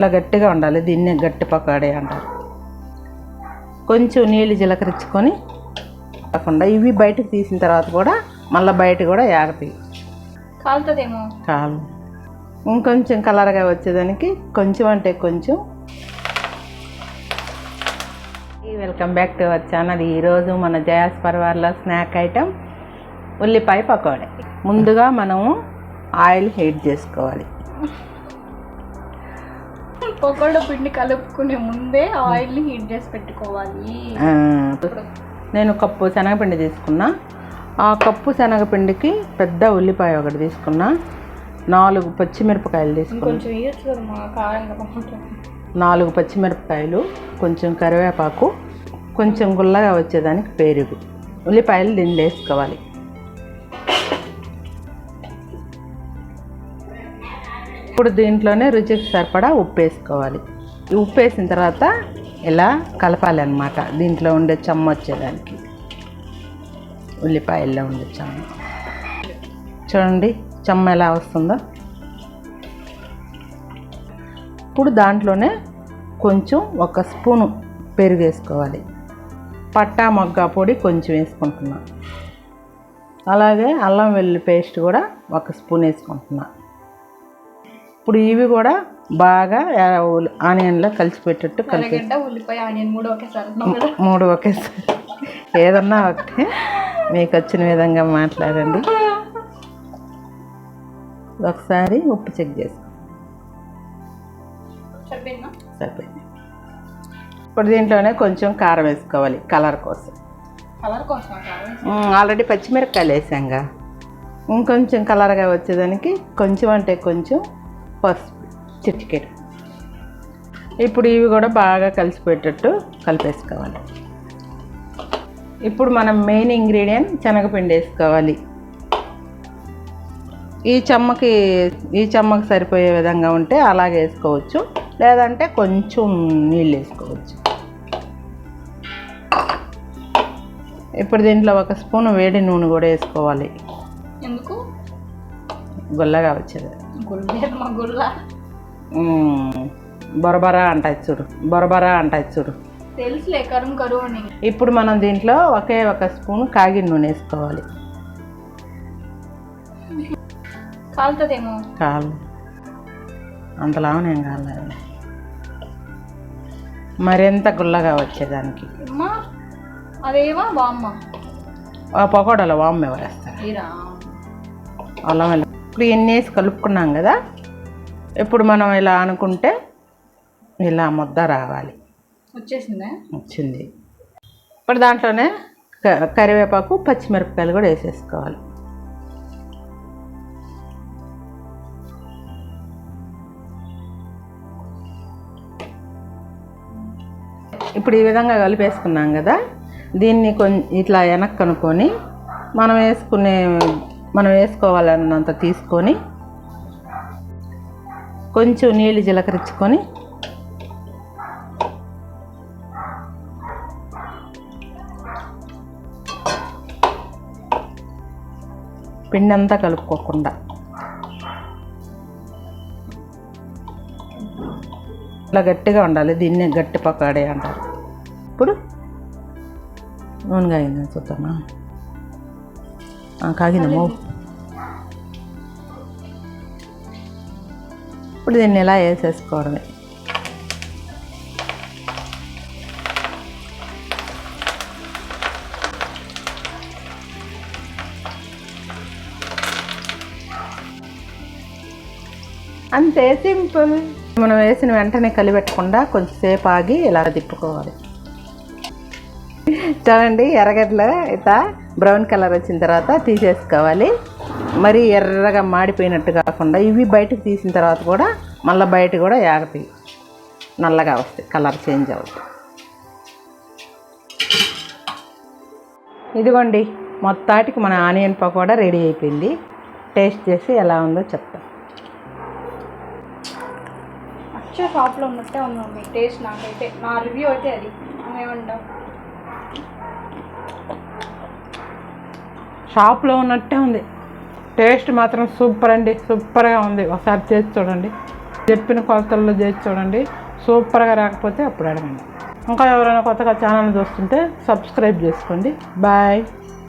ఇలా గట్టిగా ఉండాలి, దీన్ని గట్టి పకోడీ అంటారు. కొంచెం నీళ్ళు జీలకరించుకొని కాకుండా ఇవి బయటకు తీసిన తర్వాత కూడా మళ్ళీ బయట కూడా యాగతాయి, కాలుతుందేమో. కాలు ఇంకొంచెం కలర్గా వచ్చేదానికి కొంచెం అంటే కొంచెం. Welcome back to our channel. ఈరోజు మన జయాస్ పరివార్లో స్నాక్ ఐటమ్ ఉల్లిపాయ పకోడీ. ముందుగా మనము ఆయిల్ హీట్ చేసుకోవాలి. పకోడా పిండి కలుపుకునే ముందే ఆయిల్ని హీట్ చేసి పెట్టుకోవాలి. నేను కప్పు శనగపిండి తీసుకున్నా. ఆ కప్పు శనగపిండికి పెద్ద ఉల్లిపాయ ఒకటి తీసుకున్నా, 4 పచ్చిమిరపకాయలు తీసుకున్నా, 4 పచ్చిమిరపకాయలు, కొంచెం కరివేపాకు, కొంచెం గుల్లగా వచ్చేదానికి పెరుగు, ఉల్లిపాయలు దీన్ని వేసుకోవాలి. ఇప్పుడు దీంట్లోనే రుచికి సరిపడా ఉప్పు వేసుకోవాలి. ఈ ఉప్పు వేసిన తర్వాత ఇలా కలపాలి అన్నమాట. దీంట్లో ఉండే చెమ్మ వచ్చేదానికి, ఉల్లిపాయల్లో ఉండే చెమ్మ చూడండి, చెమ్మ ఎలా వస్తుందో. ఇప్పుడు దాంట్లోనే కొంచెం 1 స్పూను పెరుగు వేసుకోవాలి. పట్టా మొగ్గ పొడి కొంచెం వేసుకుంటున్నా, అలాగే అల్లం వెల్లుల్లి పేస్ట్ కూడా 1 స్పూన్ వేసుకుంటున్నా. ఇప్పుడు ఇవి కూడా బాగా ఆనియన్లో కలిసిపెట్టేట్టు కలిపి, మూడు ఒకేసారి ఏదన్నా ఒకటి మీకు వచ్చిన విధంగా మాట్లాడండి. ఒకసారి ఉప్పు చెక్ చేసుకో, సరిపోయింది. ఇప్పుడు దీంట్లోనే కొంచెం కారం వేసుకోవాలి కలర్ కోసం. ఆల్రెడీ పచ్చిమిరపకాయలు వేసాంగా, ఇంకొంచెం కలర్గా వచ్చేదానికి కొంచెం అంటే కొంచెం పసుపు, చిటికెడు. ఇప్పుడు ఇవి కూడా బాగా కలిసిపోయేటట్టు కలిపేసుకోవాలి. ఇప్పుడు మనం మెయిన్ ఇంగ్రీడియంట్ శనగపిండి వేసుకోవాలి. ఈ చెమ్మకి సరిపోయే విధంగా ఉంటే అలాగే వేసుకోవచ్చు, లేదంటే కొంచెం నీళ్ళు వేసుకోవచ్చు. ఇప్పుడు దీంట్లో 1 స్పూన్ వేడి నూనె కూడా వేసుకోవాలి. ఎందుకు? గుల్లగా వచ్చేది. బొరబరా అంటాయి చూడు, బొరబరా అంటాయి చూడు. తెలుసులే, కరువు అని. ఇప్పుడు మనం దీంట్లో 1 స్పూన్ కాగిన నూనె వేసుకోవాలి. కాలుతుందేమో. కాలు అంతలానేం కాలేదు, మరింత గుల్లగా వచ్చేదానికి. అదేమో బామ్మ పకోడాలో వామ్మ వేస్తారు, అల్లం. ఇప్పుడు ఎన్ని వేసి కలుపుకున్నాం కదా, ఇప్పుడు మనం ఇలా అనుకుంటే ఇలా ముద్ద రావాలి. వచ్చింది. ఇప్పుడు దాంట్లోనే కరివేపాకు, పచ్చిమిరపకాయలు కూడా వేసేసుకోవాలి. ఇప్పుడు ఈ విధంగా కలిపేసుకున్నాం కదా, దీన్ని ఇట్లా వెనక్కి అనుకొని మనం వేసుకోవాలన్నంత తీసుకొని కొంచెం నీళ్ళు జీలకరించుకొని పిండి అంతా కలుపుకోకుండా ఇలా గట్టిగా ఉండాలి, దీన్నే గట్టి పకోడీ అంటారు. ఇప్పుడు నూనె కాగిందని చూద్దామా, కాగిందమ్మో. ఇప్పుడు దీన్ని ఇలా వేసేసుకోవడమే. అంతే, సింపుల్. మనం వేసిన వెంటనే కలిపెట్టకుండా కొంచెంసేపు ఆగి ఇలా తిప్పుకోవాలి. చూడండి, ఎర్రగడ్డలు ఇట్లా బ్రౌన్ కలర్ వచ్చిన తర్వాత తీసేసుకోవాలి. మరీ ఎర్రగా మాడిపోయినట్టు కాకుండా ఇవి బయటకు తీసిన తర్వాత కూడా మళ్ళీ బయట కూడా యాగతాయి, నల్లగా వస్తాయి, కలర్ చేంజ్ అవుతుంది. ఇదిగోండి, మొత్తానికి మన ఆనియన్ పకోడా రెడీ అయిపోయింది. టేస్ట్ చేసి ఎలా ఉందో చెప్తాం. షాప్లో ఉన్నట్టే ఉంది టేస్ట్. నాకైతే నా రివ్యూ అయితే అది. ఏమంటావు? షాప్లో ఉన్నట్టే ఉంది, టేస్ట్ మాత్రం సూపర్ అండి, సూపర్గా ఉంది. ఒకసారి చేసి చూడండి. చెప్పిన కొలతల్లో చేసి చూడండి. సూపర్గా రాకపోతే అప్పుడు అడగండి. ఇంకా ఎవరైనా కొత్తగా ఛానల్ చూస్తుంటే సబ్స్క్రైబ్ చేసుకోండి. బాయ్.